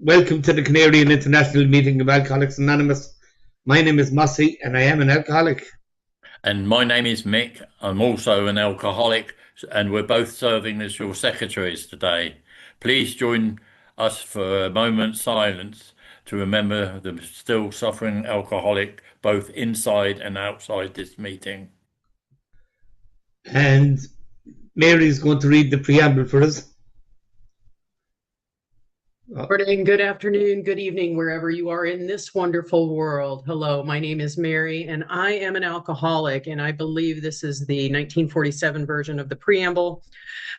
welcome to the Canarian International Meeting of Alcoholics Anonymous. My name is Mossy and I am an alcoholic. And my name is Mick. I'm also an alcoholic, and we're both serving as your secretaries today. Please join us for a moment's silence to remember the still suffering alcoholic, both inside and outside this meeting. And Mary's going to read the preamble for us. Morning, good afternoon, good evening, wherever you are in this wonderful world. Hello, my name is Mary, and I am an alcoholic, and I believe this is the 1947 version of the preamble.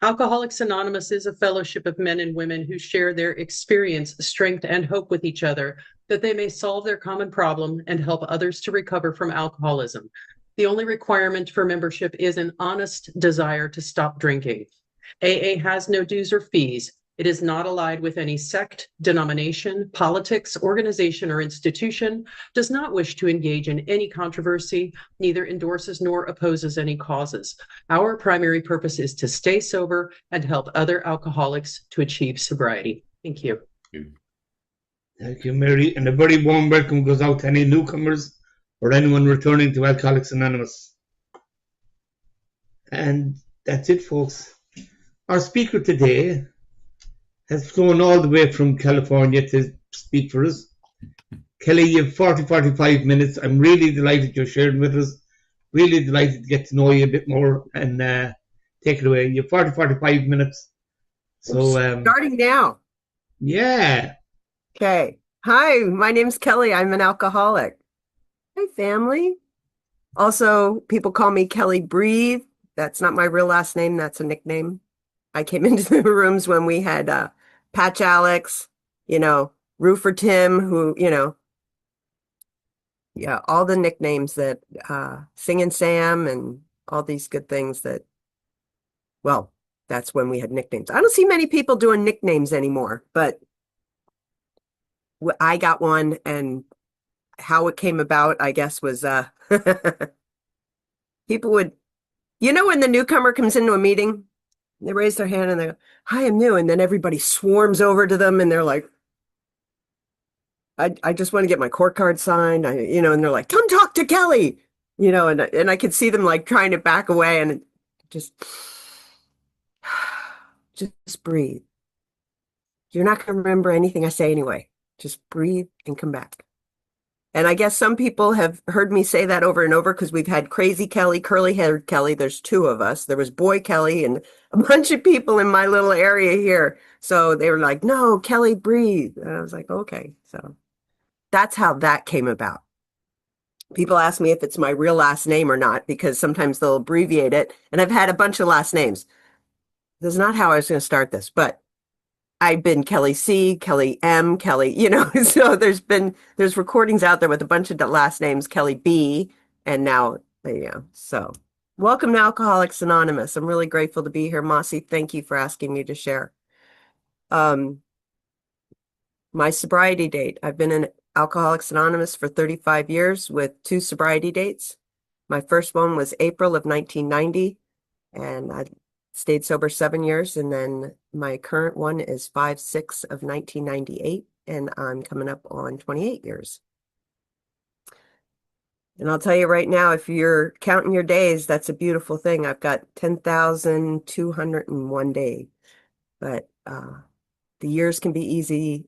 Alcoholics Anonymous is a fellowship of men and women who share their experience, strength, and hope with each other, that they may solve their common problem and help others to recover from alcoholism. The only requirement for membership is an honest desire to stop drinking. AA has no dues or fees. It is not allied with any sect, denomination, politics, organization, or institution, does not wish to engage in any controversy, neither endorses nor opposes any causes. Our primary purpose is to stay sober and help other alcoholics to achieve sobriety. Thank you. Thank you, Mary. And a very warm welcome goes out to any newcomers or anyone returning to Alcoholics Anonymous. And that's it, folks. Our speaker today has flown all the way from California to speak for us. Kelly, you have 45 minutes. I'm really delighted you're sharing with us. Really delighted to get to know you a bit more and take it away. You have 45 minutes. So starting now. Yeah. Okay. Hi, my name's Kelly. I'm an alcoholic. Hi, family. Also, people call me Kelly Breathe. That's not my real last name. That's a nickname. I came into the rooms when we had Patch Alex, Roofer Tim, who, all the nicknames that Singin' Sam and all these good things that, well, that's when we had nicknames. I don't see many people doing nicknames anymore, but I got one, and how it came about, I guess, was people would, when the newcomer comes into a meeting, they raise their hand and they go, "Hi, I'm new." And then everybody swarms over to them and they're like, I just want to get my court card signed. And they're like, "Come talk to Kelly," and I could see them like trying to back away and just breathe. You're not going to remember anything I say anyway. Just breathe and come back. And I guess some people have heard me say that over and over because we've had Crazy Kelly, Curly-haired Kelly. There's two of us. There was Boy Kelly and a bunch of people in my little area here. So they were like, "No, Kelly, breathe." And I was like, okay. So that's how that came about. People ask me if it's my real last name or not, because sometimes they'll abbreviate it. And I've had a bunch of last names. This is not how I was going to start this, but I've been Kelly C, Kelly M, Kelly, so there's recordings out there with a bunch of last names, Kelly B, and now, so welcome to Alcoholics Anonymous. I'm really grateful to be here. Mossy, thank you for asking me to share. My sobriety date. I've been in Alcoholics Anonymous for 35 years with 2 sobriety dates. My first one was April of 1990, and I stayed sober 7 years, and then my current one is 5/6 of 1998, and I'm coming up on 28 years. And I'll tell you right now, if you're counting your days, that's a beautiful thing. I've got 10,201 days, but the years can be easy,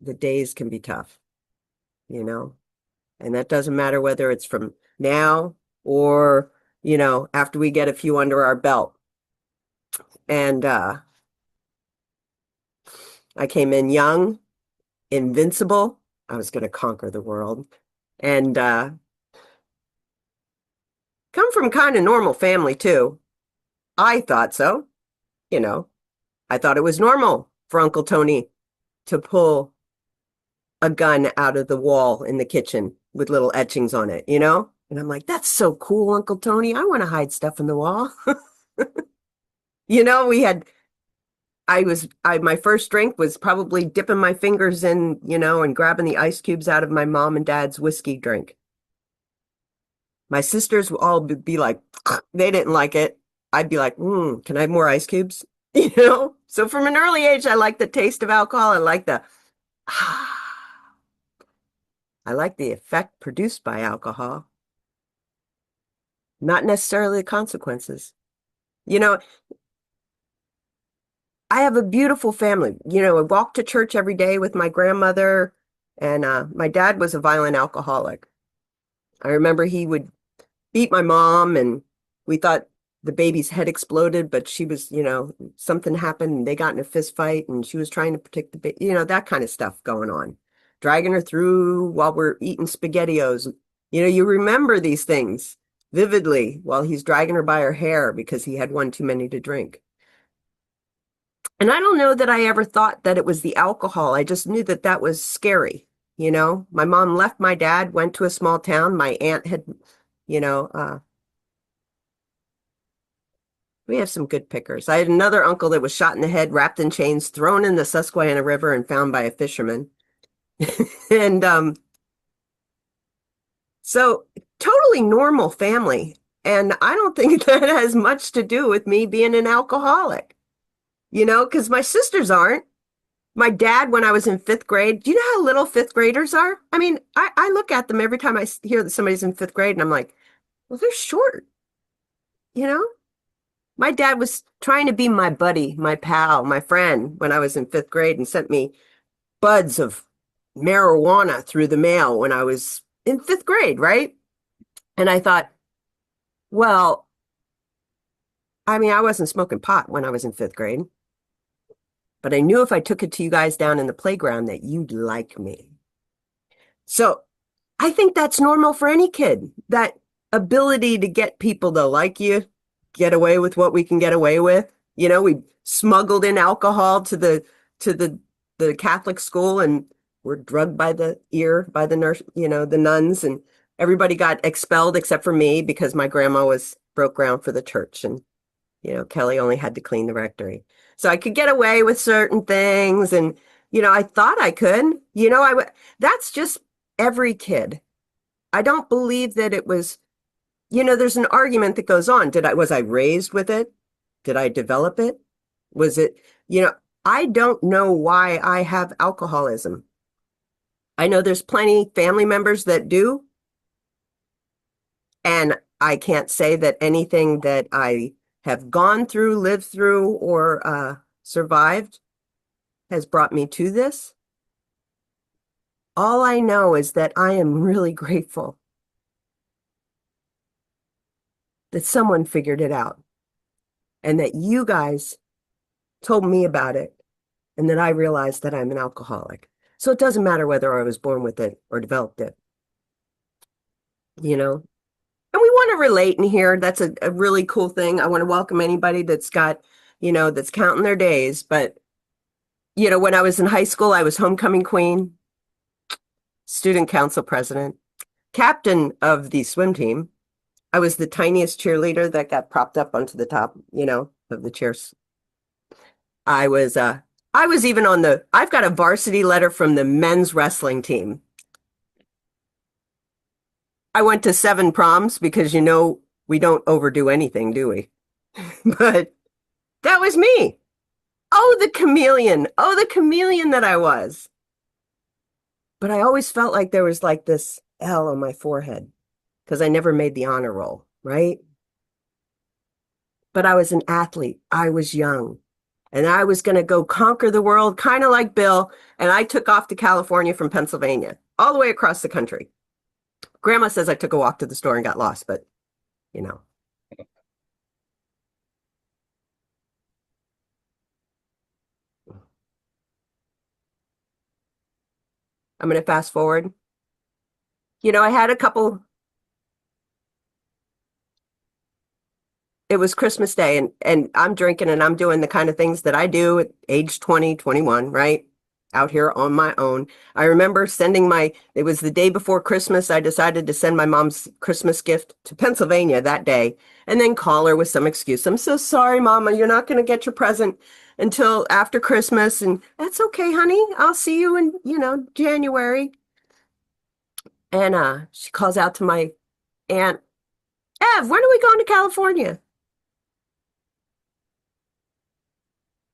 the days can be tough, and that doesn't matter whether it's from now or, after we get a few under our belt. And I came in young, invincible. I was going to conquer the world, and come from kind of normal family too. I thought so. I thought it was normal for Uncle Tony to pull a gun out of the wall in the kitchen with little etchings on it, And I'm like, "That's so cool, Uncle Tony. I want to hide stuff in the wall." My first drink was probably dipping my fingers in, and grabbing the ice cubes out of my mom and dad's whiskey drink. My sisters will all be like, they didn't like it. I'd be like, "Can I have more ice cubes?" So from an early age, I like the taste of alcohol. I like the I like the effect produced by alcohol, not necessarily the consequences. You know, I have a beautiful family. I walk to church every day with my grandmother, and my dad was a violent alcoholic. I remember he would beat my mom, and we thought the baby's head exploded, but she was, something happened and they got in a fist fight and she was trying to protect the baby, that kind of stuff going on. Dragging her through while we're eating SpaghettiOs. You remember these things vividly while he's dragging her by her hair because he had one too many to drink. And I don't know that I ever thought that it was the alcohol. I just knew that that was scary. My mom left my dad, went to a small town. My aunt had, we have some good pickers. I had another uncle that was shot in the head, wrapped in chains, thrown in the Susquehanna River and found by a fisherman. And so totally normal family. And I don't think that has much to do with me being an alcoholic, because my sisters aren't. My dad, when I was in fifth grade, do you know how little fifth graders are? I mean, I look at them every time I hear that somebody's in fifth grade and I'm like, well, they're short, My dad was trying to be my buddy, my pal, my friend when I was in fifth grade and sent me buds of marijuana through the mail when I was in fifth grade, right? And I thought, well, I mean, I wasn't smoking pot when I was in fifth grade, but I knew if I took it to you guys down in the playground that you'd like me. So I think that's normal for any kid, that ability to get people to like you, get away with what we can get away with. We smuggled in alcohol to the Catholic school and were drugged by the ear by the nurse, the nuns, and everybody got expelled except for me because my grandma broke ground for the church, and Kelly only had to clean the rectory. So I could get away with certain things, and I thought I could. That's just every kid. I don't believe that it was. There's an argument that goes on. Was I raised with it? Did I develop it? Was it, I don't know why I have alcoholism. I know there's plenty family members that do. And I can't say that anything that I have gone through, lived through, or survived has brought me to this. All I know is that I am really grateful that someone figured it out and that you guys told me about it and that I realized that I'm an alcoholic. So it doesn't matter whether I was born with it or developed it, And we want to relate in here. That's a really cool thing. I want to welcome anybody that's got, that's counting their days. But, when I was in high school, I was homecoming queen, student council president, captain of the swim team. I was the tiniest cheerleader that got propped up onto the top, of the chairs. I was even I've got a varsity letter from the men's wrestling team. I went to 7 proms because, we don't overdo anything, do we? But that was me. Oh, the chameleon. Oh, the chameleon that I was. But I always felt like there was like this L on my forehead because I never made the honor roll, right? But I was an athlete. I was young. And I was going to go conquer the world, kind of like Bill. And I took off to California from Pennsylvania, all the way across the country. Grandma says I took a walk to the store and got lost, but, I'm going to fast forward. I had a couple. It was Christmas Day and I'm drinking and I'm doing the kind of things that I do at age 20, 21, right? Out here on my own. I remember it was the day before Christmas. I decided to send my mom's Christmas gift to Pennsylvania that day and then call her with some excuse. I'm so sorry, Mama, you're not going to get your present until after Christmas. And that's okay, honey. I'll see you in, January. And she calls out to my aunt, Ev, when are we going to California?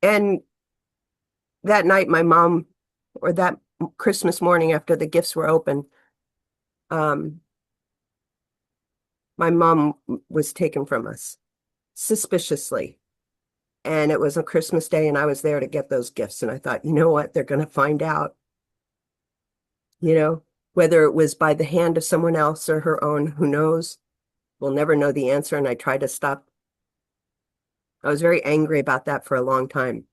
And that night, my mom, or that Christmas morning after the gifts were opened, my mom was taken from us suspiciously. And it was a Christmas Day, and I was there to get those gifts. And I thought, you know what? They're going to find out, whether it was by the hand of someone else or her own, who knows? We'll never know the answer. And I tried to stop. I was very angry about that for a long time.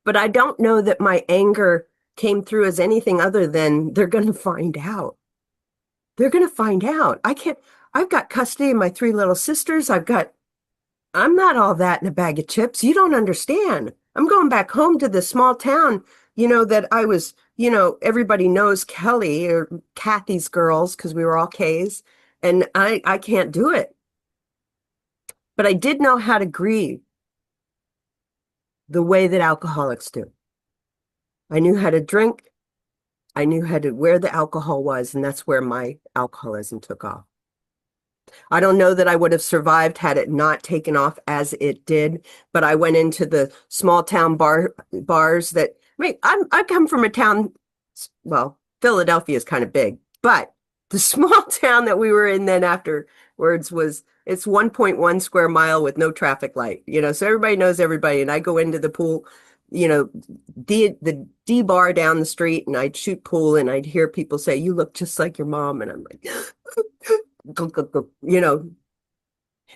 But I don't know that my anger came through as anything other than they're going to find out. They're going to find out. I've got custody of my 3 little sisters. I'm not all that in a bag of chips. You don't understand. I'm going back home to the small town, that I was, everybody knows Kelly or Kathy's girls because we were all K's, and I can't do it. But I did know how to grieve the way that alcoholics do. I knew how to drink. I knew where the alcohol was, and that's where my alcoholism took off. I don't know that I would have survived had it not taken off as it did, but I went into the small town bars that, I come from a town, well, Philadelphia is kind of big, but the small town that we were in then afterwards it's 1.1 square mile with no traffic light, so everybody knows everybody. And I go into the pool, the D bar down the street, and I'd shoot pool, and I'd hear people say, "You look just like your mom." And I'm like,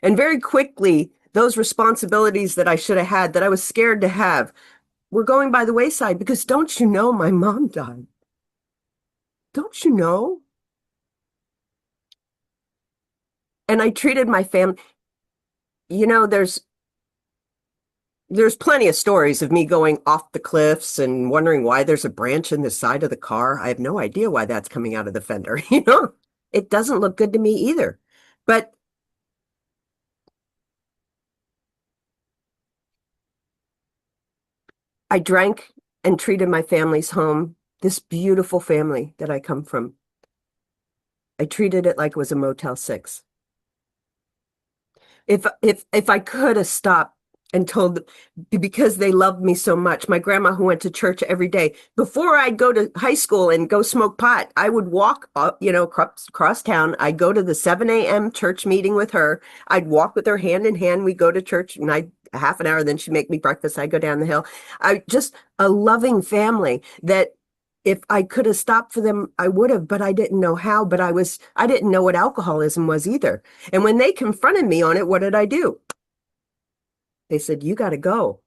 and very quickly, those responsibilities that I should have had, that I was scared to have, were going by the wayside, because don't you know my mom died? Don't you know? And I treated my family, there's plenty of stories of me going off the cliffs and wondering why there's a branch in the side of the car. I have no idea why that's coming out of the fender. It doesn't look good to me either. But I drank and treated my family's home, this beautiful family that I come from. I treated it like it was a Motel 6. If I could have stopped and told them, because they loved me so much. My grandma, who went to church every day, before I'd go to high school and go smoke pot, I would walk across town. I'd go to the 7 a.m. church meeting with her. I'd walk with her hand in hand. We'd go to church, and a half an hour, then she'd make me breakfast. I'd go down the hill. Just a loving family that if I could have stopped for them, I would have, but I didn't know how. But I didn't know what alcoholism was either. And when they confronted me on it, what did I do? They said, "You got to go."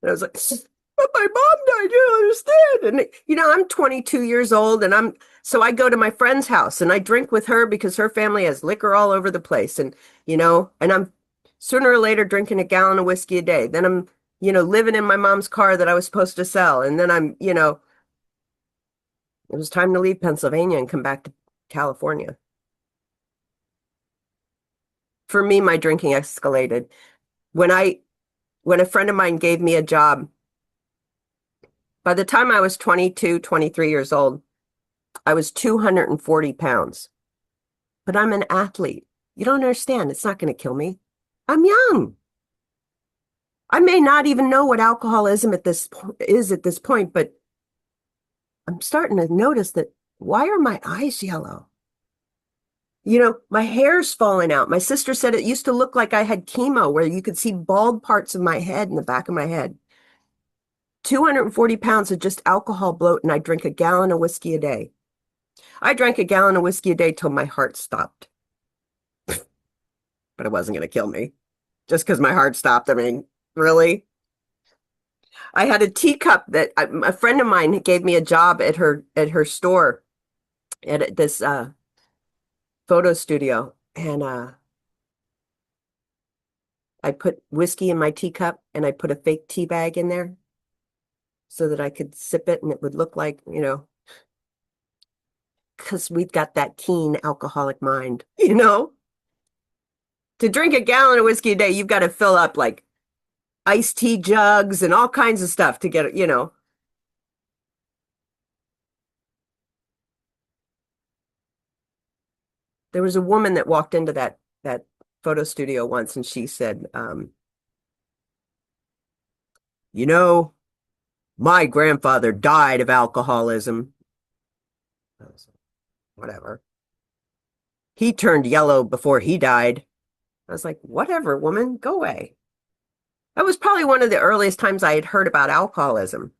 And I was like, "But my mom died, you don't understand." And, I'm 22 years old, and so I go to my friend's house and I drink with her because her family has liquor all over the place. And, and I'm sooner or later drinking a gallon of whiskey a day. Then I'm, living in my mom's car that I was supposed to sell. And then it was time to leave Pennsylvania and come back to California. For me, my drinking escalated. When a friend of mine gave me a job, by the time I was 22, 23 years old, I was 240 pounds. But I'm an athlete. You don't understand. It's not going to kill me. I'm young. I may not even know what alcoholism is at this point, but I'm starting to notice that, why are my eyes yellow? My hair's falling out. My sister said it used to look like I had chemo, where you could see bald parts of my head in the back of my head. 240 pounds of just alcohol bloat, and I drink a gallon of whiskey a day. I drank a gallon of whiskey a day till my heart stopped. But it wasn't going to kill me. Just because my heart stopped, I mean, really? I had a teacup that a friend of mine gave me a job at her store, at this photo studio, and I put whiskey in my teacup, and I put a fake tea bag in there so that I could sip it and it would look like, because we've got that keen alcoholic mind, To drink a gallon of whiskey a day, you've got to fill up like iced tea jugs and all kinds of stuff to get it, There was a woman that walked into that photo studio once, and she said, My grandfather died of alcoholism. Whatever. He turned yellow before he died. I was like, whatever, woman, go away. That was probably one of the earliest times I had heard about alcoholism.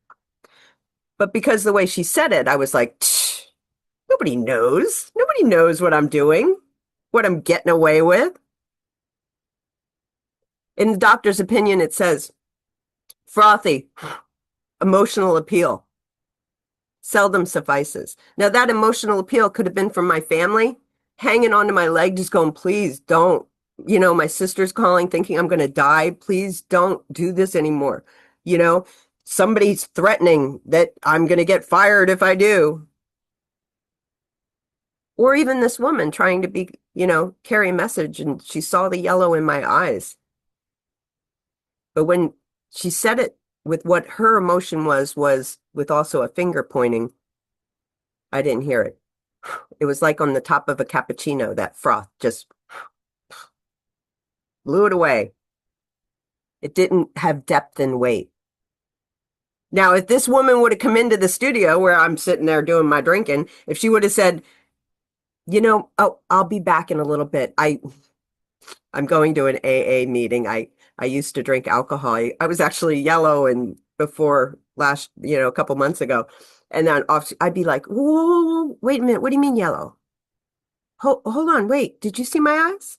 But because the way she said it, I was like, nobody knows. Nobody knows what I'm doing, what I'm getting away with. In the doctor's opinion, it says, frothy, emotional appeal seldom suffices. Now, that emotional appeal could have been from my family, hanging onto my leg, just going, please don't. You know, my sister's calling, thinking I'm going to die. Please don't do this anymore. You know, somebody's threatening that I'm going to get fired if I do. Or even this woman trying to be, you know, carry a message, and she saw the yellow in my eyes. But when she said it with what her emotion was with also a finger pointing, I didn't hear it. It was like on the top of a cappuccino, that froth just blew it away. It didn't have depth and weight. Now, if this woman would have come into the studio where I'm sitting there doing my drinking, if she would have said, you know, oh, I'll be back in a little bit. I'm going to an AA meeting. I used to drink alcohol. I was actually yellow and before last, you know, a couple months ago. And then I'd be like, whoa, wait a minute. What do you mean yellow? Hold on. Wait, did you see my eyes?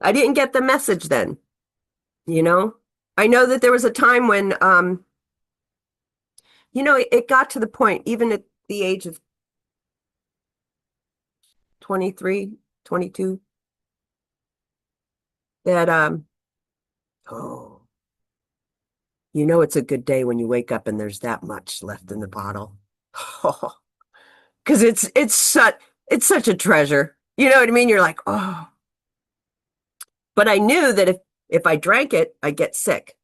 I didn't get the message then, you know? I know that there was a time when, you know, it got to the point, even at the age of 23, 22, that, oh, you know, it's a good day when you wake up and there's that much left in the bottle. Oh, because it's such a treasure. You know what I mean? You're like, oh. But I knew that if I drank it, I'd get sick.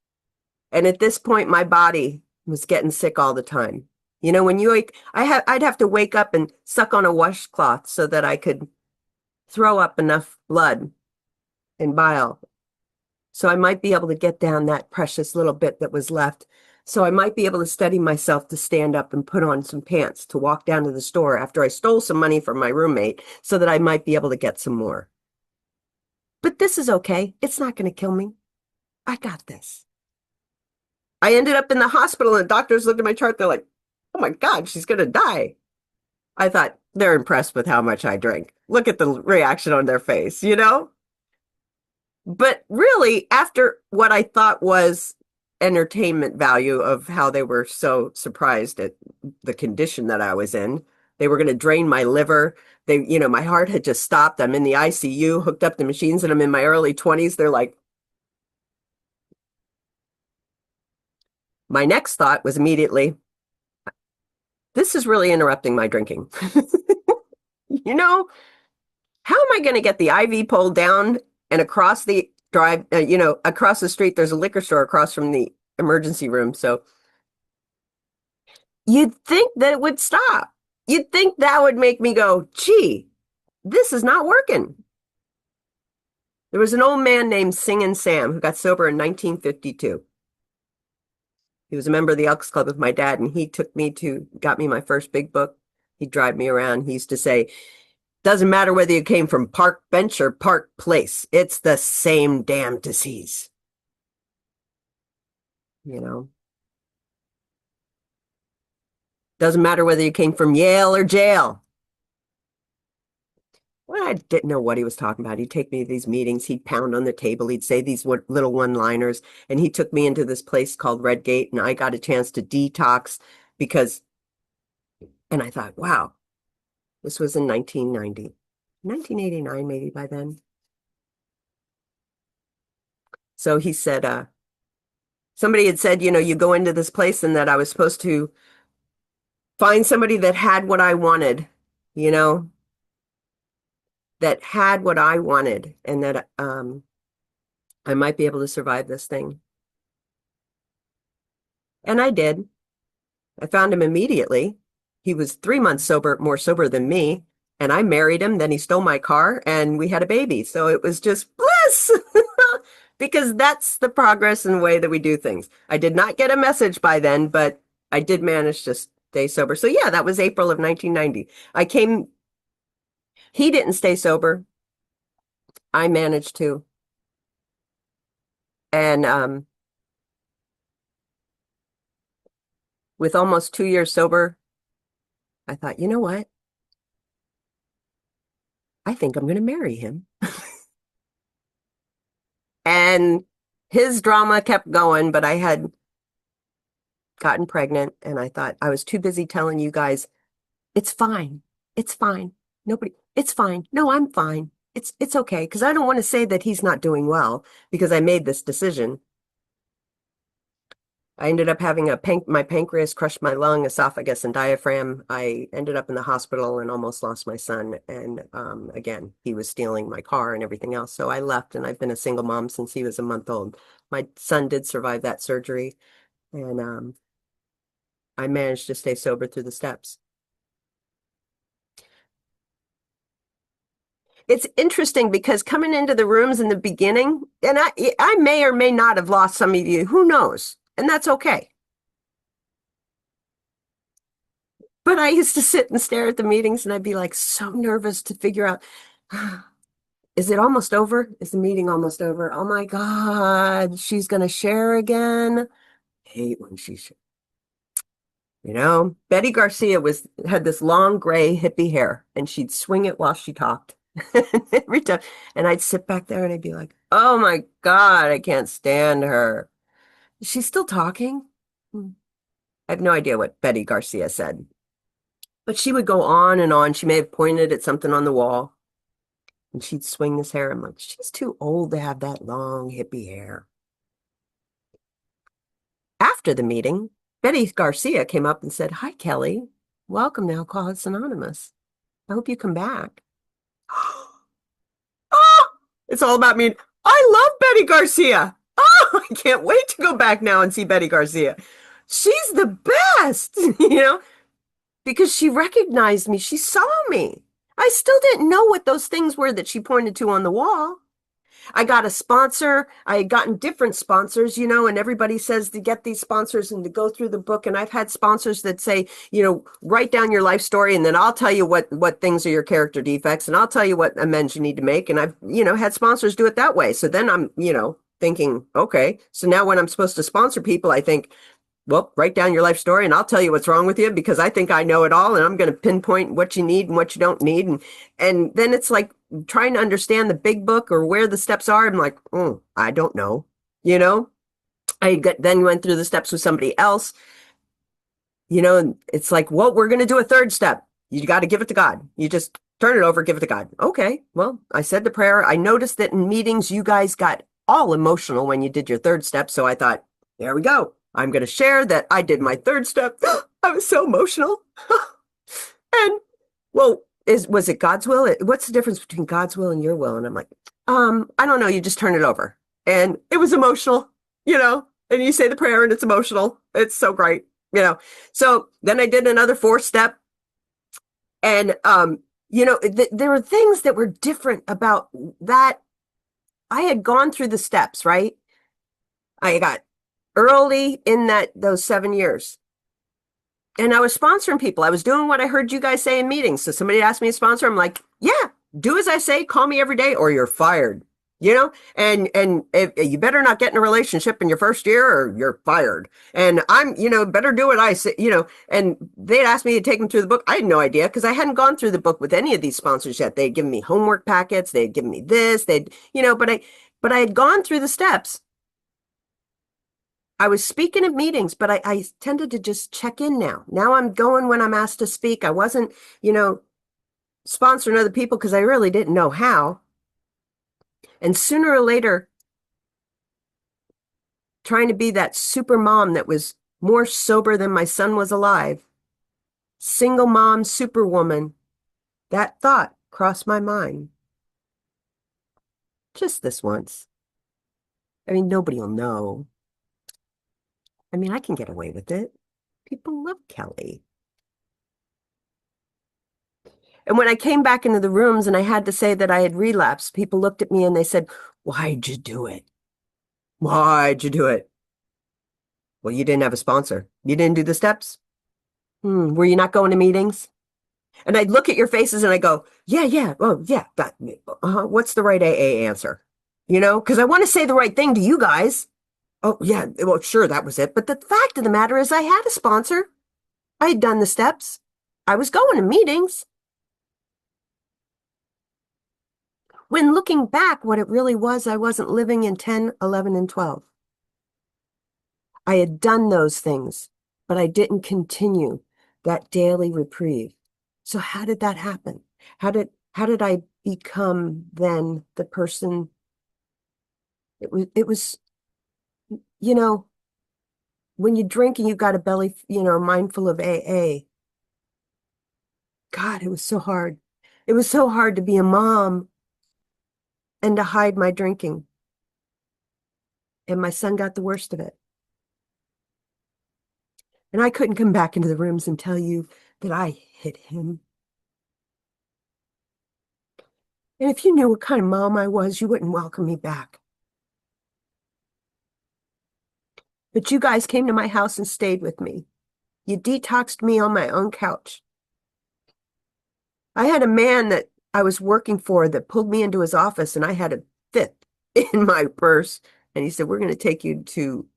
And at this point, my body was getting sick all the time. You know, when you wake, I'd have to wake up and suck on a washcloth so that I could throw up enough blood and bile. So I might be able to get down that precious little bit that was left. So I might be able to steady myself to stand up and put on some pants to walk down to the store after I stole some money from my roommate so that I might be able to get some more. But this is okay. It's not going to kill me. I got this. I ended up in the hospital and the doctors looked at my chart. They're like, oh my God, she's going to die. I thought, they're impressed with how much I drink. Look at the reaction on their face, you know? But really, after what I thought was entertainment value of how they were so surprised at the condition that I was in, they were going to drain my liver. They, you know, my heart had just stopped. I'm in the ICU, hooked up to machines, and I'm in my early 20s. They're like, my next thought was immediately, this is really interrupting my drinking. You know, how am I going to get the IV pole down and across the drive, you know, across the street, there's a liquor store across from the emergency room. So you'd think that it would stop. You'd think that would make me go, gee, this is not working. There was an old man named Singin' Sam who got sober in 1952. He was a member of the Elks Club with my dad, and he got me my first big book. He'd drive me around. He used to say, doesn't matter whether you came from Park Bench or Park Place, it's the same damn disease. You know? Doesn't matter whether you came from Yale or jail. Well, I didn't know what he was talking about. He'd take me to these meetings. He'd pound on the table. He'd say these little one-liners. And he took me into this place called Redgate, and I got a chance to detox and I thought, wow, this was in 1990, 1989 maybe by then. So he said, somebody had said, you know, you go into this place and that I was supposed to find somebody that had what I wanted, you know, that had what I wanted, and that I might be able to survive this thing. And I did. I found him immediately. He was 3 months more sober than me. And I married him. Then he stole my car and we had a baby. So it was just bliss. because that's the progress and way that we do things. I did not get a message by then, but I did manage to stay sober. So yeah, that was April of 1990. He didn't stay sober. I managed to. And with almost 2 years sober, I thought, you know what? I think I'm going to marry him. And his drama kept going, but I had gotten pregnant and I thought I was too busy telling you guys, it's fine. It's fine. It's fine. No, I'm fine. It's okay. Because I don't want to say that he's not doing well because I made this decision. I ended up having my pancreas crushed my lung, esophagus, and diaphragm. I ended up in the hospital and almost lost my son. And again, he was stealing my car and everything else. So I left, and I've been a single mom since he was a month old. My son did survive that surgery, and I managed to stay sober through the steps. It's interesting because coming into the rooms in the beginning, and I may or may not have lost some of you, who knows? And that's okay. But I used to sit and stare at the meetings and I'd be like so nervous to figure out, is it almost over? Is the meeting almost over? Oh my God, she's going to share again. I hate when she shares. You know, Betty Garcia had this long gray hippie hair and she'd swing it while she talked. Every time. And I'd sit back there and I'd be like, oh my God, I can't stand her. Is she still talking? I have no idea what Betty Garcia said. But she would go on and on. She may have pointed at something on the wall and she'd swing this hair. I'm like, she's too old to have that long hippie hair. After the meeting, Betty Garcia came up and said, hi, Kelly. Welcome to Alcoholics Anonymous. I hope you come back. Oh, it's all about me. I love Betty Garcia. Oh, I can't wait to go back now and see Betty Garcia. She's the best, because she recognized me. She saw me. I still didn't know what those things were that she pointed to on the wall. I got a sponsor. I had gotten different sponsors, and everybody says to get these sponsors and to go through the book. And I've had sponsors that say, write down your life story and then I'll tell you what things are your character defects and I'll tell you what amends you need to make. And I've, had sponsors do it that way. So then I'm, thinking, okay, so now when I'm supposed to sponsor people, I think, well, write down your life story and I'll tell you what's wrong with you because I think I know it all and I'm going to pinpoint what you need and what you don't need. And then it's like trying to understand the big book or where the steps are. I'm like, I don't know. Then went through the steps with somebody else, and it's like, well, we're going to do a third step. You got to give it to God. You just turn it over, give it to God. Okay. Well, I said the prayer. I noticed that in meetings, you guys got all emotional when you did your third step. So I thought, there we go. I'm going to share that I did my third step. I was so emotional. And well, was it God's will? What's the difference between God's will and your will? And I'm like, I don't know. You just turn it over. And it was emotional, and you say the prayer and it's emotional. It's so great, So then I did another fourth step. And, there were things that were different about that. I had gone through the steps, right? I got early in those 7 years. And I was sponsoring people. I was doing what I heard you guys say in meetings. So somebody asked me to sponsor. I'm like, yeah, do as I say, call me every day or you're fired, and if, you better not get in a relationship in your first year or you're fired. And I'm, better do what I say, and they'd asked me to take them through the book. I had no idea because I hadn't gone through the book with any of these sponsors yet. They'd given me homework packets. They'd given me this, but I had gone through the steps. I was speaking at meetings, but I tended to just check in now. Now I'm going when I'm asked to speak. I wasn't, sponsoring other people because I really didn't know how. And sooner or later, trying to be that super mom that was more sober than my son was alive, single mom, superwoman, that thought crossed my mind. Just this once. I mean, nobody will know. I mean, I can get away with it. People love Kelly. And when I came back into the rooms and I had to say that I had relapsed, people looked at me and they said, why'd you do it? Why'd you do it? Well, you didn't have a sponsor. You didn't do the steps. Were you not going to meetings? And I'd look at your faces and I go, yeah, oh, yeah, what's the right AA answer? Because I want to say the right thing to you guys. Oh, yeah, well, sure, that was it. But the fact of the matter is I had a sponsor. I had done the steps. I was going to meetings. When looking back, what it really was, I wasn't living in 10, 11, and 12. I had done those things, but I didn't continue that daily reprieve. So how did that happen? How did I become then the person? It was, when you drink and you've got a belly, mindful of AA. God, it was so hard. It was so hard to be a mom and to hide my drinking. And my son got the worst of it. And I couldn't come back into the rooms and tell you that I hit him. And if you knew what kind of mom I was, you wouldn't welcome me back. But you guys came to my house and stayed with me. You detoxed me on my own couch. I had a man that I was working for that pulled me into his office, and I had a fifth in my purse. And he said, "We're going to take you to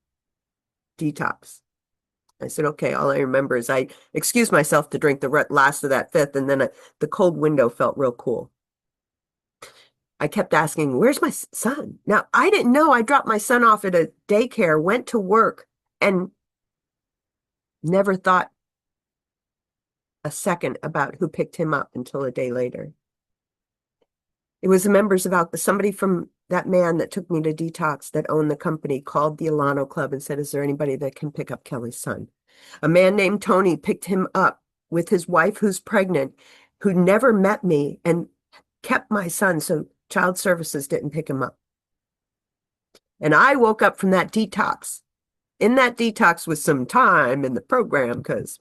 detox." I said, "Okay." All I remember is I excused myself to drink the last of that fifth, and then the cold window felt real cool. I kept asking, "Where's my son?" Now, I didn't know I dropped my son off at a daycare, went to work, and never thought a second about who picked him up until a day later. It was the members of somebody from that man that took me to detox that owned the company called the Alano Club and said, "Is there anybody that can pick up Kelly's son?" A man named Tony picked him up with his wife who's pregnant, who never met me and kept my son, so child services didn't pick him up. And I woke up from that detox. In that detox with some time in the program because,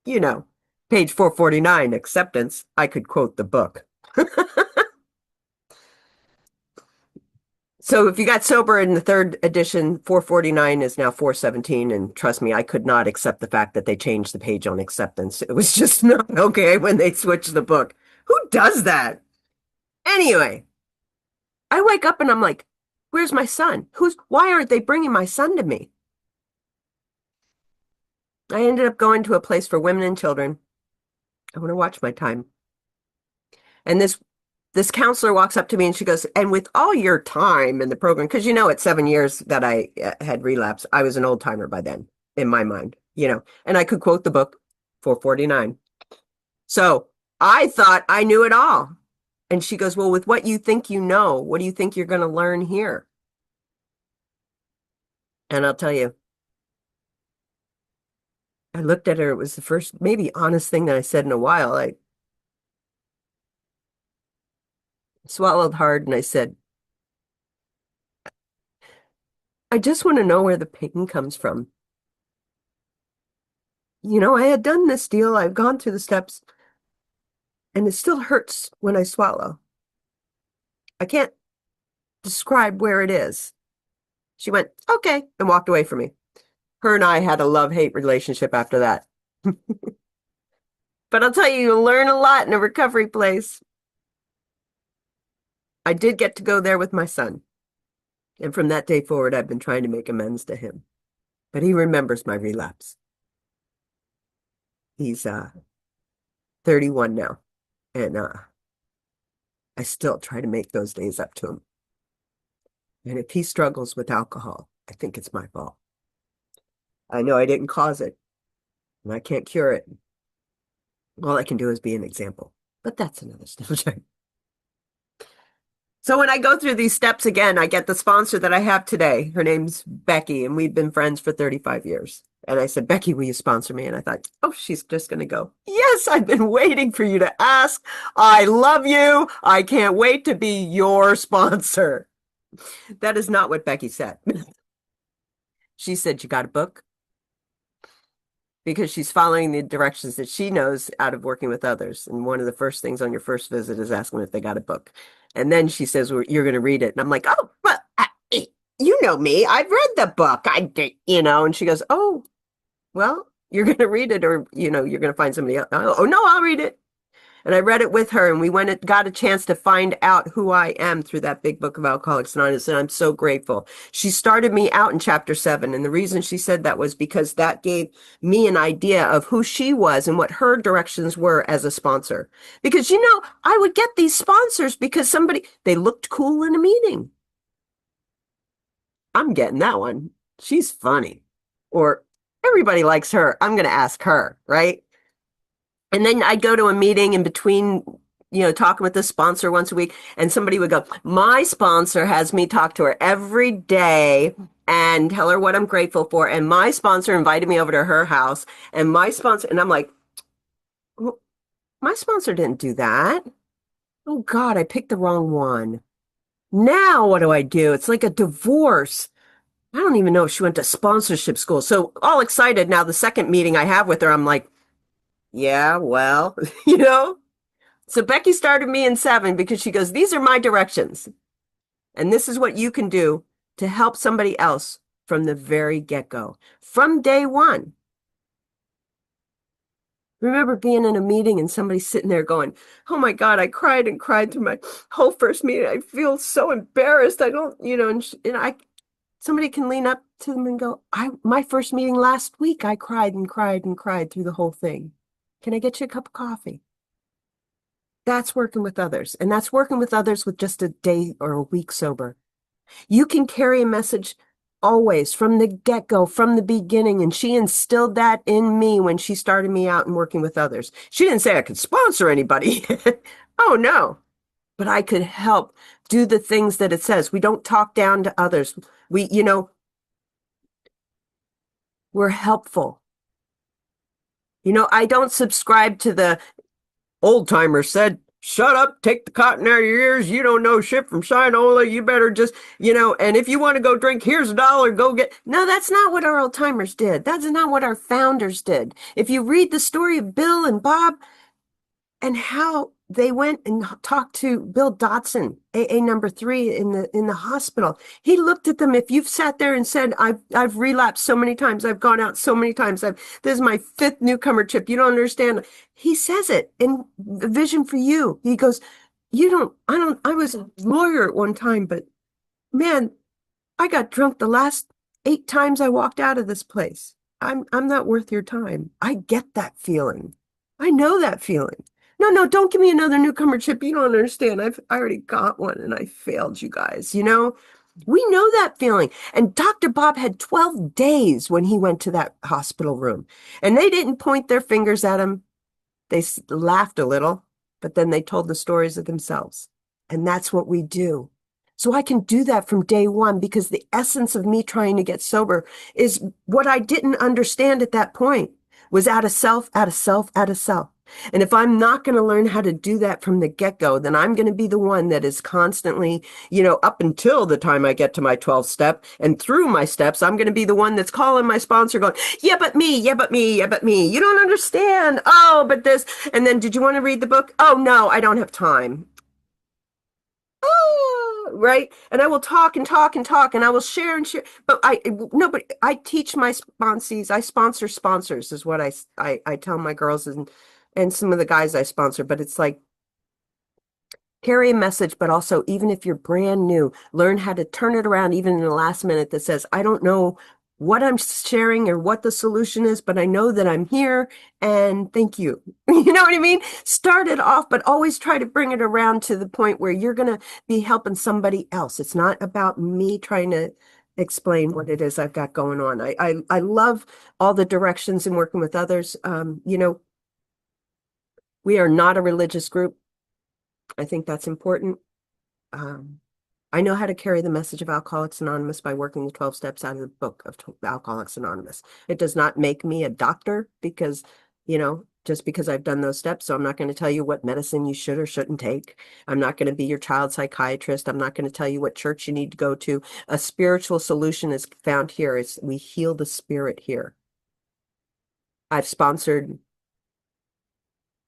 page 449, acceptance, I could quote the book. So if you got sober in the third edition, 449 is now 417. And trust me, I could not accept the fact that they changed the page on acceptance. It was just not okay when they switched the book. Who does that? Anyway, I wake up and I'm like, where's my son? Why aren't they bringing my son to me? I ended up going to a place for women and children. I want to watch my time. And this counselor walks up to me and she goes, "And with all your time in the program," because at 7 years that I had relapsed, I was an old timer by then in my mind, and I could quote the book 449. So I thought I knew it all. And she goes, "Well, with what you think you know, what do you think you're going to learn here?" And I'll tell you, I looked at her. It was the first, maybe honest thing that I said in a while. I swallowed hard and I said, "I just want to know where the pain comes from. I had done this deal. I've gone through the steps and it still hurts when I swallow. I can't describe where it is." She went, "Okay," and walked away from me. Her and I had a love-hate relationship after that. But I'll tell you, you learn a lot in a recovery place. I did get to go there with my son. And from that day forward, I've been trying to make amends to him. But he remembers my relapse. He's 31 now. And I still try to make those days up to him. And if he struggles with alcohol, I think it's my fault. I know I didn't cause it, and I can't cure it. All I can do is be an example. But that's another subject. So when I go through these steps again, I get the sponsor that I have today. Her name's Becky, and we've been friends for 35 years. And I said, "Becky, will you sponsor me?" And I thought, oh, she's just going to go, "Yes, I've been waiting for you to ask. I love you. I can't wait to be your sponsor." That is not what Becky said. She said, "You got a book?" Because she's following the directions that she knows out of working with others. And one of the first things on your first visit is asking if they got a book. And then she says, "Well, you're going to read it." And I'm like, "Oh, but you know me. I've read the book. And she goes, oh, well, you're going to read it or, you're going to find somebody else. Oh, no, I'll read it. And I read it with her, and we went and got a chance to find out who I am through that big book of Alcoholics Anonymous, and I'm so grateful. She started me out in chapter 7, and the reason she said that was because that gave me an idea of who she was and what her directions were as a sponsor. Because, I would get these sponsors because they looked cool in a meeting. I'm getting that one. She's funny. Or everybody likes her. I'm going to ask her, right? And then I'd go to a meeting in between, talking with the sponsor once a week, and somebody would go, my sponsor has me talk to her every day and tell her what I'm grateful for. And my sponsor invited me over to her house, and I'm like, well, my sponsor didn't do that. Oh God, I picked the wrong one. Now what do I do? It's like a divorce. I don't even know if she went to sponsorship school. So all excited now, the second meeting I have with her, I'm like, yeah, well, So Becky started me in 7 because she goes, these are my directions. And this is what you can do to help somebody else from the very get-go, from day one. Remember being in a meeting and somebody sitting there going, oh my God, I cried and cried through my whole first meeting. I feel so embarrassed. I don't, somebody can lean up to them and go, my first meeting last week, I cried and cried and cried through the whole thing. Can I get you a cup of coffee? That's working with others. And that's working with others with just a day or a week sober. You can carry a message always from the get-go, from the beginning. And she instilled that in me when she started me out and working with others. She didn't say I could sponsor anybody. Oh, no. But I could help do the things that it says. We don't talk down to others. We're helpful. I don't subscribe to the old timer said, shut up, take the cotton out of your ears. You don't know shit from Shinola. You better just, and if you want to go drink, here's $1, go get. No, that's not what our old timers did. That's not what our founders did. If you read the story of Bill and Bob and how they went and talked to Bill Dotson, AA number 3 in the hospital. He looked at them. If you've sat there and said, I've relapsed so many times, I've gone out so many times, this is my 5th newcomer trip. You don't understand. He says it in Vision for You. He goes, I was a lawyer at one time, but man, I got drunk the last 8 times I walked out of this place. I'm not worth your time. I get that feeling. I know that feeling. No, don't give me another newcomer chip. You don't understand. I already got one and I failed you guys. We know that feeling. And Dr. Bob had 12 days when he went to that hospital room, and they didn't point their fingers at him. They laughed a little, but then they told the stories of themselves. And that's what we do. So I can do that from day one, because the essence of me trying to get sober is what I didn't understand at that point was out of self, out of self, out of self. And if I'm not going to learn how to do that from the get-go, then I'm going to be the one that is constantly, up until the time I get to my 12th step and through my steps, I'm going to be the one that's calling my sponsor going, yeah, but me, yeah, but me, yeah, but me. You don't understand. Oh, but this. And then, did you want to read the book? Oh, no, I don't have time. Oh, right. And I will talk and talk and talk, and I will share and share. But I teach my sponsees. I sponsor sponsors is what I tell my girls and some of the guys I sponsor. But it's like, carry a message, but also, even if you're brand new, learn how to turn it around even in the last minute that says, I don't know what I'm sharing or what the solution is, but I know that I'm here and thank you. You know what I mean? Start it off, but always try to bring it around to the point where you're going to be helping somebody else. It's not about me trying to explain what it is I've got going on. I love all the directions in working with others. We are not a religious group. I think that's important. I know how to carry the message of Alcoholics Anonymous by working the 12 steps out of the book of Alcoholics Anonymous. It does not make me a doctor because, just because I've done those steps. So I'm not going to tell you what medicine you should or shouldn't take. I'm not going to be your child psychiatrist. I'm not going to tell you what church you need to go to. A spiritual solution is found here. We heal the spirit here. I've sponsored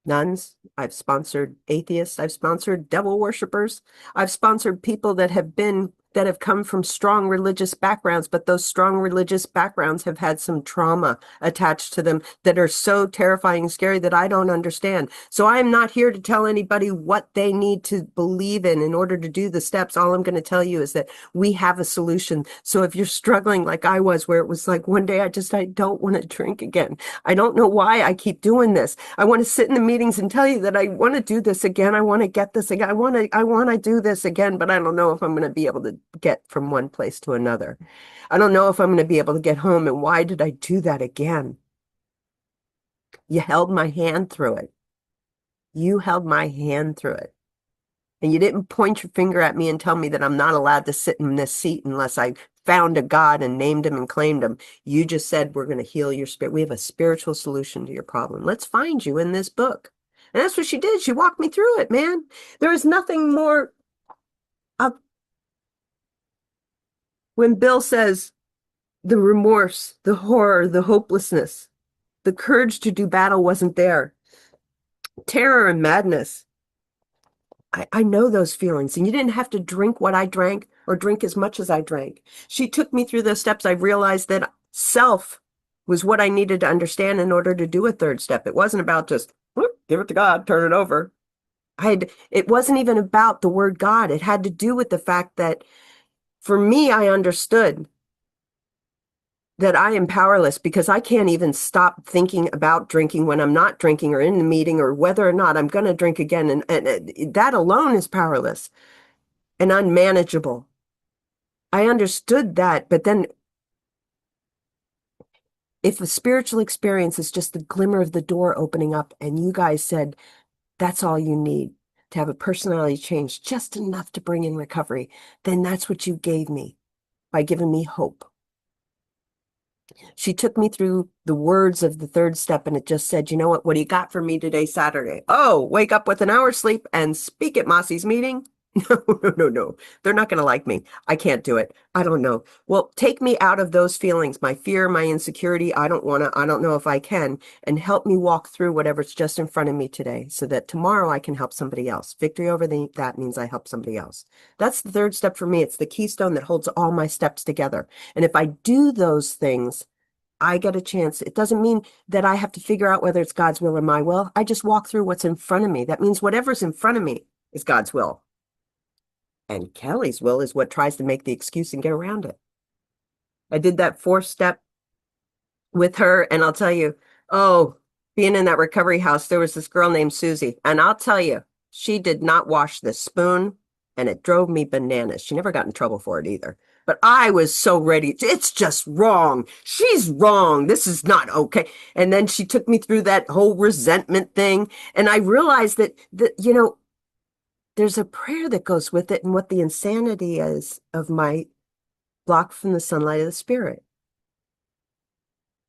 nuns. I've sponsored atheists. I've sponsored devil worshippers. I've sponsored people that have been that have come from strong religious backgrounds, but those strong religious backgrounds have had some trauma attached to them that are so terrifying and scary that I don't understand. So I'm not here to tell anybody what they need to believe in order to do the steps. All I'm going to tell you is that we have a solution. So if you're struggling like I was, where it was like one day I don't want to drink again. I don't know why I keep doing this. I want to sit in the meetings and tell you that I want to do this again. I want to get this again. I want to do this again, but I don't know if I'm going to be able to get from one place to another. I don't know if I'm going to be able to get home. And why did I do that again? You held my hand through it. You held my hand through it. And you didn't point your finger at me and tell me that I'm not allowed to sit in this seat unless I found a God and named him and claimed him. You just said, we're going to heal your spirit. We have a spiritual solution to your problem. Let's find you in this book. And that's what she did. She walked me through it, man. There is nothing more. When Bill says the remorse, the horror, the hopelessness, the courage to do battle wasn't there. Terror and madness. I know those feelings, and you didn't have to drink what I drank or drink as much as I drank. She took me through those steps. I realized that self was what I needed to understand in order to do a third step. It wasn't about just whoop, give it to God, turn it over. It wasn't even about the word God. It had to do with the fact that for me, I understood that I am powerless because I can't even stop thinking about drinking when I'm not drinking or in the meeting or whether or not I'm going to drink again. And that alone is powerless and unmanageable. I understood that, but then if a spiritual experience is just the glimmer of the door opening up and you guys said, that's all you need to have a personality change, just enough to bring in recovery, then that's what you gave me by giving me hope. She took me through the words of the third step and it just said, you know what do you got for me today, Saturday? Oh, wake up with an hour's sleep and speak at Mossy's meeting? No. They're not going to like me. I can't do it. I don't know. Well, take me out of those feelings, my fear, my insecurity. I don't know if I can, and help me walk through whatever's just in front of me today so that tomorrow I can help somebody else. Victory over that means I help somebody else. That's the third step for me. It's the keystone that holds all my steps together. And if I do those things, I get a chance. It doesn't mean that I have to figure out whether it's God's will or my will. I just walk through what's in front of me. That means whatever's in front of me is God's will. And Kelly's will is what tries to make the excuse and get around it. I did that fourth step with her, and I'll tell you, being in that recovery house, there was this girl named Susie, and I'll tell you, she did not wash the spoon, and it drove me bananas. She never got in trouble for it either. But I was so ready. It's just wrong. She's wrong. This is not okay. And then she took me through that whole resentment thing, and I realized that there's a prayer that goes with it and what the insanity is of my block from the sunlight of the spirit.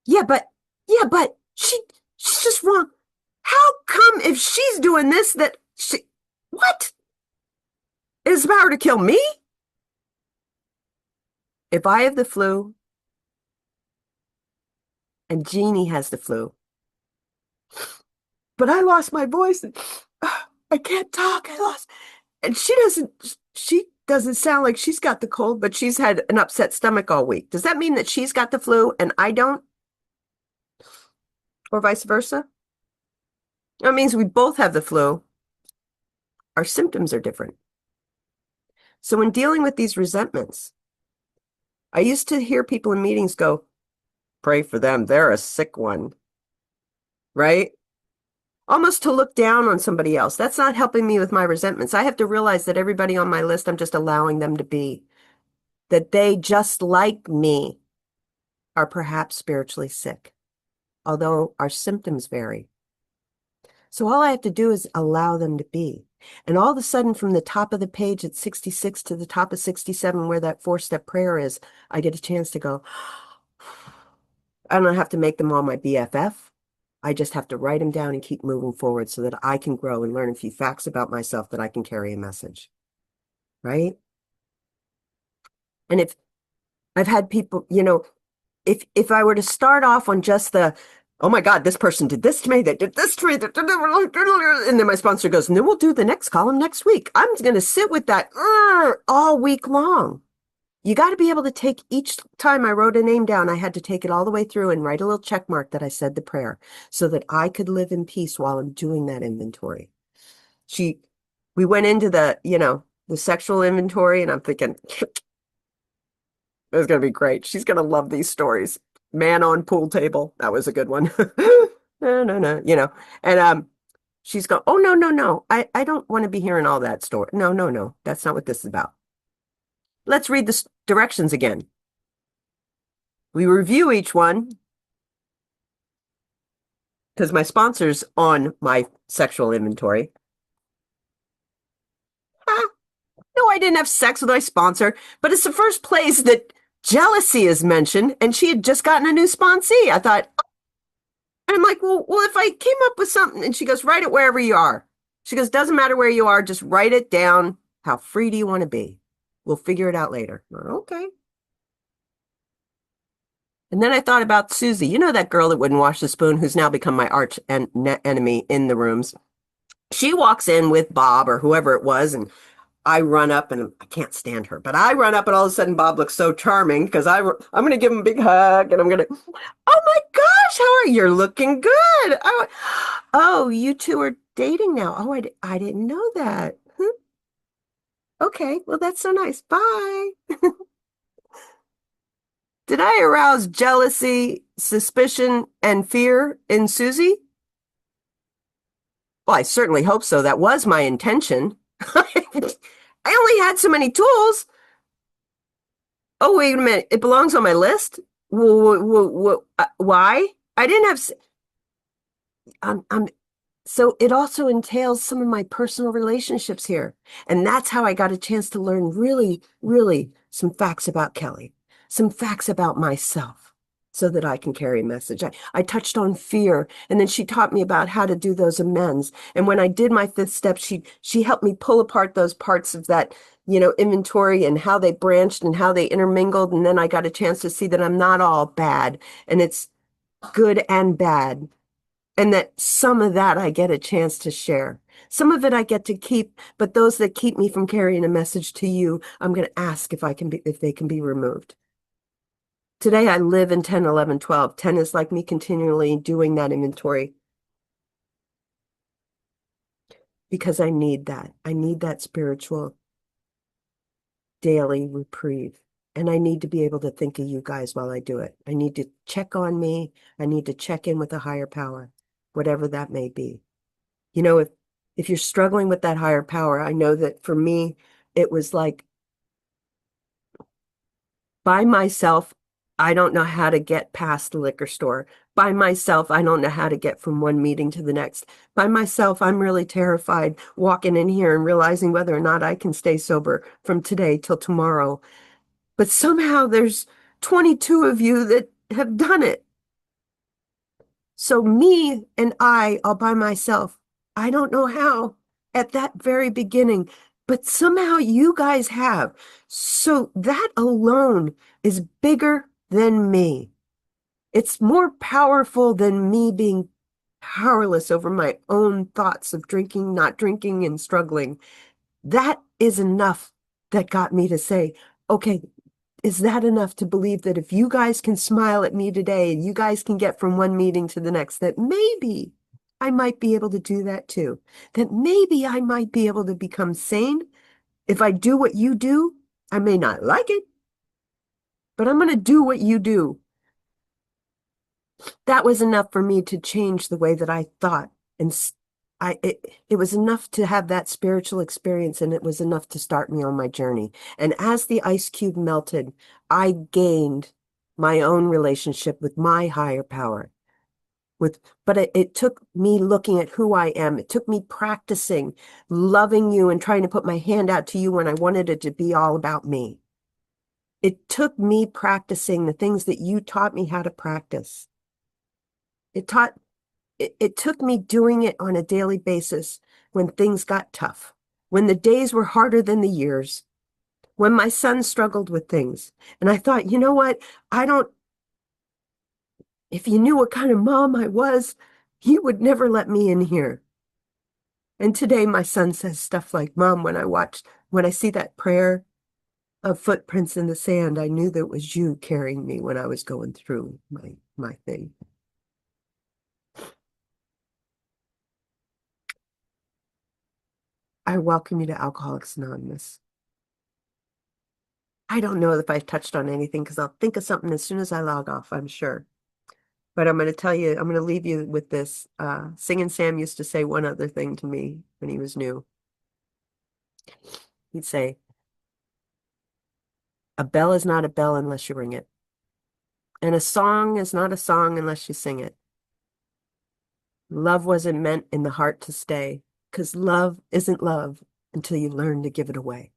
Yeah, but she's just wrong. How come if she's doing this what? It has the power to kill me? If I have the flu and Jeannie has the flu, but I lost my voice and I can't talk. And she doesn't sound like she's got the cold, but she's had an upset stomach all week. Does that mean that she's got the flu and I don't? Or vice versa? That means we both have the flu. Our symptoms are different. So when dealing with these resentments, I used to hear people in meetings go, pray for them. They're a sick one. Right? Almost to look down on somebody else. That's not helping me with my resentments. I have to realize that everybody on my list, I'm just allowing them to be. That they, just like me, are perhaps spiritually sick, although our symptoms vary. So all I have to do is allow them to be. And all of a sudden, from the top of the page at 66 to the top of 67, where that four-step prayer is, I get a chance to go, I don't have to make them all my BFF. I just have to write them down and keep moving forward so that I can grow and learn a few facts about myself that I can carry a message. Right? And if I've had people, if I were to start off on just oh my God, this person did this to me, they did this to me, and then my sponsor goes, and then we'll do the next column next week. I'm going to sit with that all week long. you got to be able to take each time I wrote a name down, I had to take it all the way through and write a little check mark that I said the prayer so that I could live in peace while I'm doing that inventory. We went into the sexual inventory, and I'm thinking, it's going to be great. She's going to love these stories. Man on pool table. That was a good one. No. And she's going, oh, no. I don't want to be hearing all that story. No. That's not what this is about. Let's read the directions again. We review each one because my sponsor's on my sexual inventory. No, I didn't have sex with my sponsor, but it's the first place that jealousy is mentioned, and she had just gotten a new sponsee. I thought, and I'm like, well, if I came up with something, and she goes, write it wherever you are. She goes, doesn't matter where you are, just write it down. How free do you want to be? We'll figure it out later. Okay. And then I thought about Susie. You know that girl that wouldn't wash the spoon, who's now become my arch enemy in the rooms. She walks in with Bob or whoever it was, and I run up, and I can't stand her, but I run up, and all of a sudden Bob looks so charming because I'm going to give him a big hug, and I'm going to, oh my gosh, how are you? You're looking good. Oh, you two are dating now. Oh, I didn't know that. Okay, well, that's so nice. Bye. Did I arouse jealousy, suspicion, and fear in Susie? Well, I certainly hope so. That was my intention. I only had so many tools. Oh, wait a minute. It belongs on my list? Why? I didn't have... So it also entails some of my personal relationships here. And that's how I got a chance to learn really, really some facts about Kelly, some facts about myself, so that I can carry a message. I touched on fear, and then she taught me about how to do those amends. And when I did my fifth step, she helped me pull apart those parts of that, inventory and how they branched and how they intermingled. And then I got a chance to see that I'm not all bad, and it's good and bad. And that some of that I get a chance to share. Some of it I get to keep, but those that keep me from carrying a message to you, I'm going to ask if they can be removed. Today I live in 10, 11, 12. 10 is like me continually doing that inventory because I need that. I need that spiritual daily reprieve. And I need to be able to think of you guys while I do it. I need to check on me. I need to check in with a higher power, whatever that may be. If you're struggling with that higher power, I know that for me, it was like by myself, I don't know how to get past the liquor store. By myself, I don't know how to get from one meeting to the next. By myself, I'm really terrified walking in here and realizing whether or not I can stay sober from today till tomorrow. But somehow there's 22 of you that have done it. So me and I all by myself, I don't know how at that very beginning, but somehow you guys have. So that alone is bigger than me. It's more powerful than me being powerless over my own thoughts of drinking, not drinking, and struggling. That is enough that got me to say, okay, is that enough to believe that if you guys can smile at me today and you guys can get from one meeting to the next, that maybe I might be able to do that too? That maybe I might be able to become sane. If I do what you do, I may not like it, but I'm going to do what you do. That was enough for me to change the way that I thought. And it was enough to have that spiritual experience, and it was enough to start me on my journey. And as the ice cube melted, I gained my own relationship with my higher power. But it took me looking at who I am. It took me practicing loving you and trying to put my hand out to you when I wanted it to be all about me. It took me practicing the things that you taught me how to practice. It took me doing it on a daily basis when things got tough, when the days were harder than the years, when my son struggled with things. And I thought, you know what? If you knew what kind of mom I was, you would never let me in here. And today my son says stuff like, Mom, when I see that prayer, of footprints in the sand, I knew that it was you carrying me when I was going through my thing. I welcome you to Alcoholics Anonymous. I don't know if I've touched on anything because I'll think of something as soon as I log off, I'm sure. But I'm going to tell you, I'm going to leave you with this. Singing Sam used to say one other thing to me when he was new. He'd say, a bell is not a bell unless you ring it. And a song is not a song unless you sing it. Love wasn't meant in the heart to stay, because love isn't love until you learn to give it away.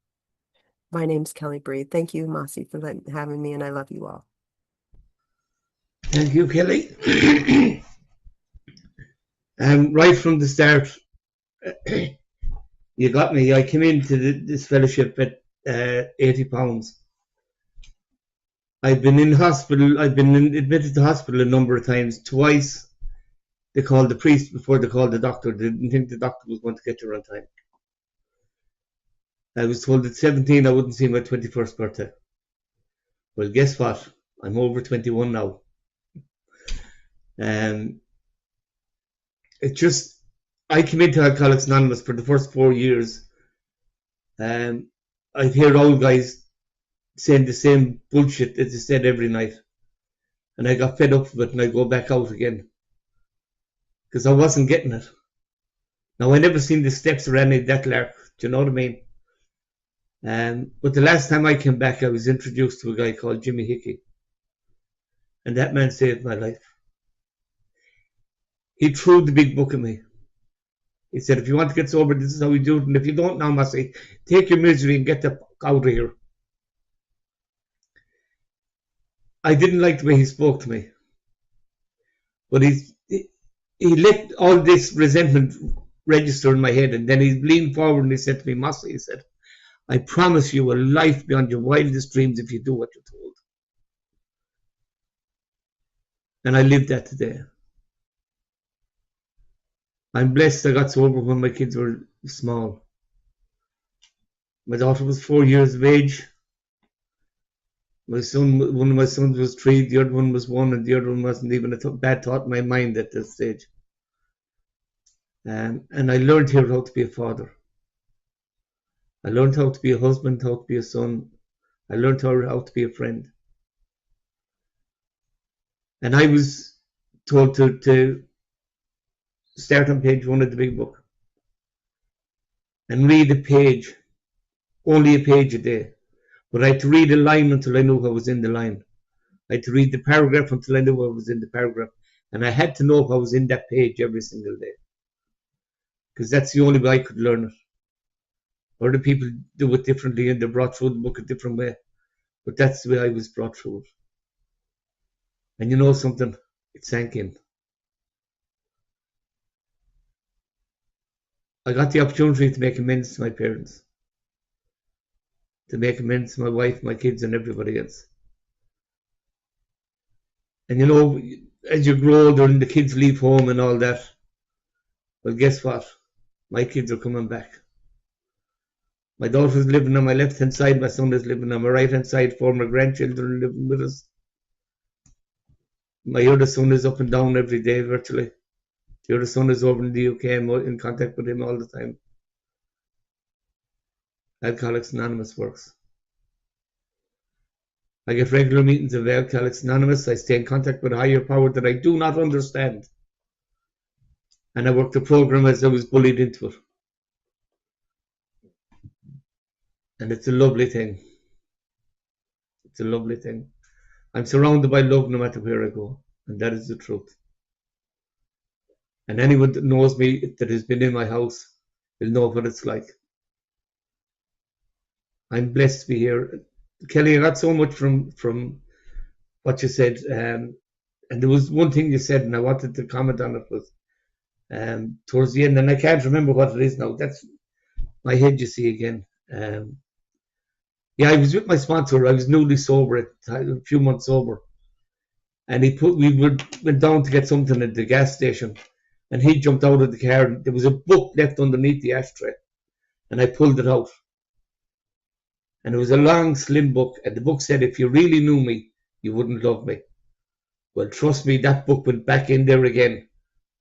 My name's Kelly Bree. Thank you, Mossy, for having me, and I love you all. Thank you, Kelly. Right from the start, you got me. I came into this fellowship at 80 pounds. I've been in hospital. I've been admitted to hospital a number of times. Twice, they called the priest before they called the doctor. They didn't think the doctor was going to get there on time. I was told at 17 I wouldn't see my 21st birthday. Well, guess what? I'm over 21 now. I came into Alcoholics Anonymous for the first 4 years. I'd hear old guys saying the same bullshit that they said every night. And I got fed up with it and I go back out again. Because I wasn't getting it. Now, I never seen the steps or any of that lark. Do you know what I mean? But the last time I came back, I was introduced to a guy called Jimmy Hickey. And that man saved my life. He threw the big book at me. He said, if you want to get sober, this is how you do it. And if you don't now, Massey, take your misery and get the fuck out of here. I didn't like the way he spoke to me. But he let all this resentment register in my head. And then he leaned forward and he said to me, Massey, he said, I promise you a life beyond your wildest dreams if you do what you're told. And I lived that today. I'm blessed I got sober when my kids were small. My daughter was 4 years of age. One of my sons was 3, the other one was 1, and the other one wasn't even a bad thought in my mind at this stage. And I learned here how to be a father. I learned how to be a husband, how to be a son. I learned how to be a friend. And I was told to start on page 1 of the big book and read a page, only a page a day. But I had to read a line until I knew I was in the line. I had to read the paragraph until I knew I was in the paragraph. And I had to know if I was in that page every single day. Because that's the only way I could learn it. Other people do it differently and they're brought through the book a different way. But that's the way I was brought through it. And you know something? It sank in. I got the opportunity to make amends to my parents. To make amends to my wife, my kids, and everybody else. And you know, as you grow older and the kids leave home and all that, well, guess what? My kids are coming back. My daughter's living on my left-hand side, my son is living on my right-hand side, 4 my grandchildren are living with us. My other son is up and down every day virtually. The other son is over in the UK. I'm in contact with him all the time. Alcoholics Anonymous works. I get regular meetings of Alcoholics Anonymous. I stay in contact with a higher power that I do not understand. And I work the program as I was bullied into it. And it's a lovely thing. It's a lovely thing. I'm surrounded by love no matter where I go. And that is the truth. And anyone that knows me, that has been in my house, will know what it's like. I'm blessed to be here. Kelly, I got so much from what you said. And there was one thing you said, and I wanted to comment on it, was towards the end, and I can't remember what it is now. That's my head, you see, again. Yeah, I was with my sponsor. I was newly sober, a few months sober. And we went down to get something at the gas station. And he jumped out of the car. And there was a book left underneath the ashtray. And I pulled it out. And it was a long, slim book. And the book said, if you really knew me, you wouldn't love me. Well, trust me, that book went back in there again.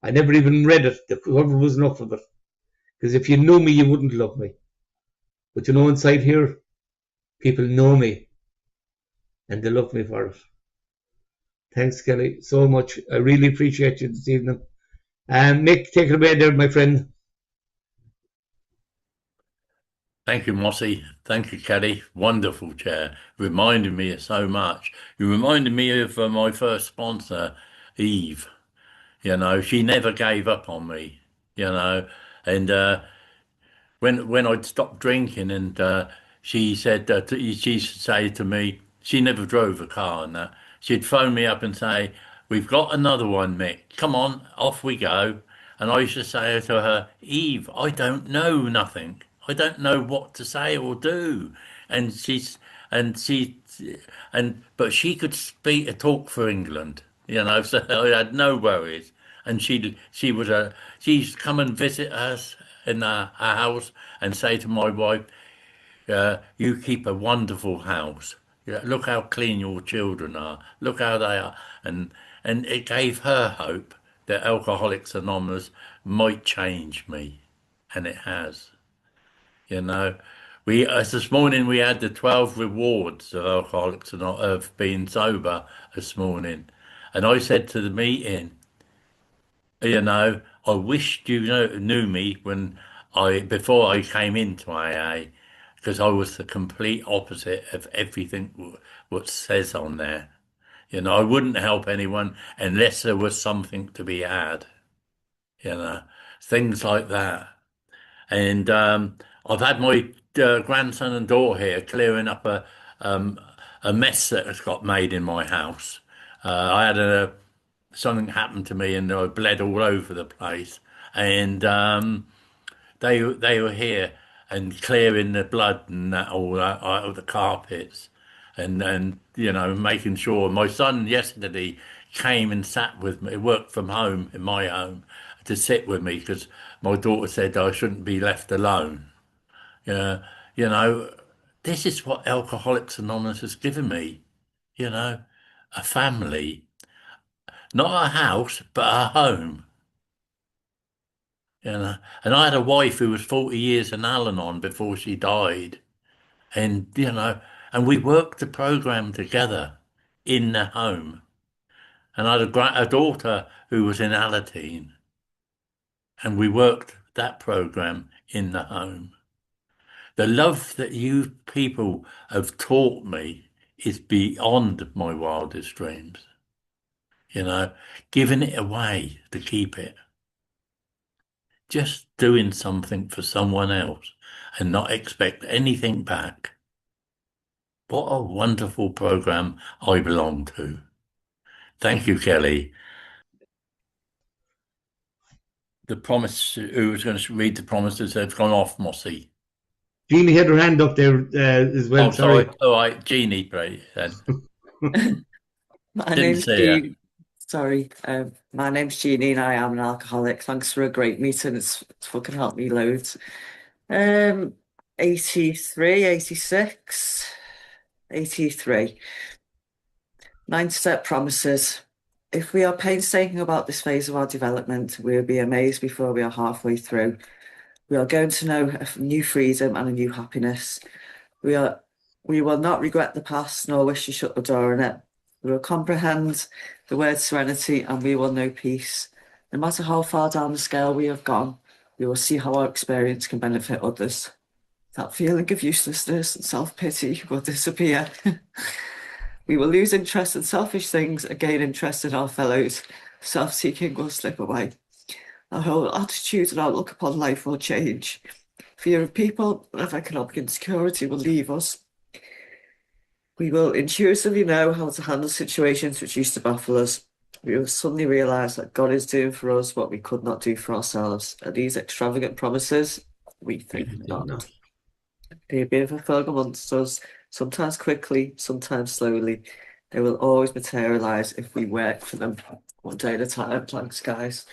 I never even read it. The cover was enough of it. Because if you knew me, you wouldn't love me. But you know, inside here, people know me. And they love me for it. Thanks, Kelly, so much. I really appreciate you this evening. And Mick, take it away there, my friend. Thank you, Mossy. Thank you, Kelly. Wonderful chair. Reminded me of so much. You reminded me of my first sponsor, Eve. You know, she never gave up on me, you know. And when I'd stopped drinking and she said that she'd say to me, she never drove a car and that. She'd phone me up and say, "We've got another one, Mick. Come on, off we go." And I used to say to her, "Eve, I don't know nothing. I don't know what to say or do." And and she but she could talk for England, you know, so I had no worries. And she'd come and visit us in our house and say to my wife, "You keep a wonderful house. Yeah, look how clean your children are. Look how they are." And it gave her hope that Alcoholics Anonymous might change me, and it has. You know, we as this morning we had the 12 rewards of Alcoholics Anonymous of being sober this morning, and I said to the meeting, you know, I wished knew me when before I came into AA, because I was the complete opposite of everything what says on there. You know, I wouldn't help anyone unless there was something to be had. You know, things like that. And I've had my grandson and daughter here clearing up a mess that has got made in my house. I had something happened to me and I bled all over the place. And they were here and clearing the blood and that all that out of the carpets, and you know, making sure. My son yesterday came and sat with me, worked from home in my home to sit with me because my daughter said I shouldn't be left alone. Yeah, you know, this is what Alcoholics Anonymous has given me. You know, a family, not a house, but a home. You know, and I had a wife who was 40 years in Al-Anon before she died. And, you know, and we worked the program together in the home. And I had a daughter who was in Alateen. And we worked that program in the home. The love that you people have taught me is beyond my wildest dreams. You know, giving it away to keep it. Just doing something for someone else and not expect anything back. What a wonderful program I belong to. Thank you, Kelly. The promise, who was going to read the promises, have gone off, Mossy. Jeannie had her hand up there as well. Oh, sorry. All right, Jeannie, please. My Didn't name's see her. Jean. Sorry, my name's Jeannie and I am an alcoholic. Thanks for a great meeting. It's fucking helped me loads. 83, 86, 83. 9-step promises. If we are painstaking about this phase of our development, we will be amazed before we are halfway through. We are going to know a new freedom and a new happiness. We will not regret the past nor wish to shut the door on it. We will comprehend the word serenity and we will know peace. No matter how far down the scale we have gone, we will see how our experience can benefit others. That feeling of uselessness and self-pity will disappear. We will lose interest in selfish things and gain interest in our fellows. Self-seeking will slip away. Our whole attitude and outlook upon life will change. Fear of people and of economic insecurity will leave us. We will intuitively know how to handle situations which used to baffle us. We will suddenly realise that God is doing for us what we could not do for ourselves. Are these extravagant promises? We think not. They have been fulfilled amongst us, sometimes quickly, sometimes slowly. They will always materialise if we work for them one day at a time. Thanks, guys.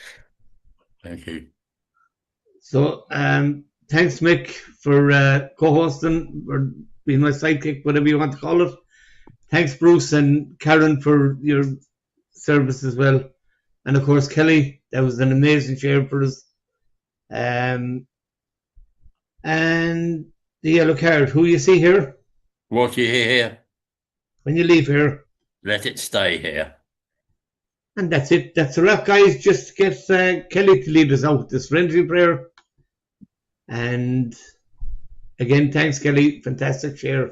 Thank you. So thanks, Mick, for co-hosting or being my sidekick, whatever you want to call it. Thanks, Bruce and Karen, for your service as well. And of course, Kelly, that was an amazing share for us. And the yellow card, who you see here? What you hear here, When you leave here. let it stay here. And that's it. That's a wrap, guys. Just get Kelly to lead us out this friendly prayer. And again, thanks, Kelly. Fantastic share.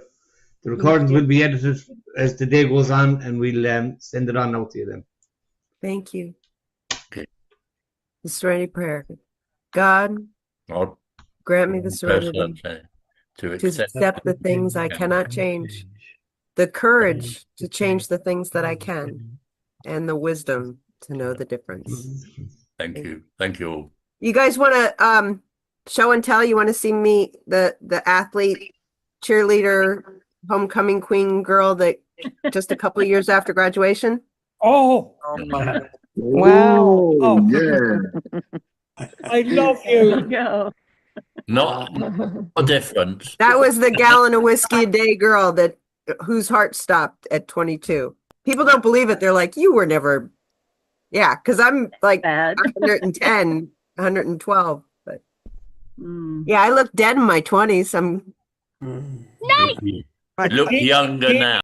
The recordings will be edited as the day goes on, and we'll send it on out to you then. Thank you. Okay. The serenity prayer. God, God, grant me the serenity to to accept the things I cannot change, the courage to change the things that I can, and the wisdom to know the difference. Thank you. Thank you all. You guys want to show and tell? You want to see me, the athlete, cheerleader, homecoming queen girl that just a couple of years after graduation? Oh, Wow. oh, Yeah. I love you. Go. Not a difference. That was the gallon of whiskey a day girl that whose heart stopped at 22. People don't believe it. They're like, you were never. Yeah, because I'm like Bad. 110, 112. But Mm. yeah, I look dead in my 20s. I'm You look younger now.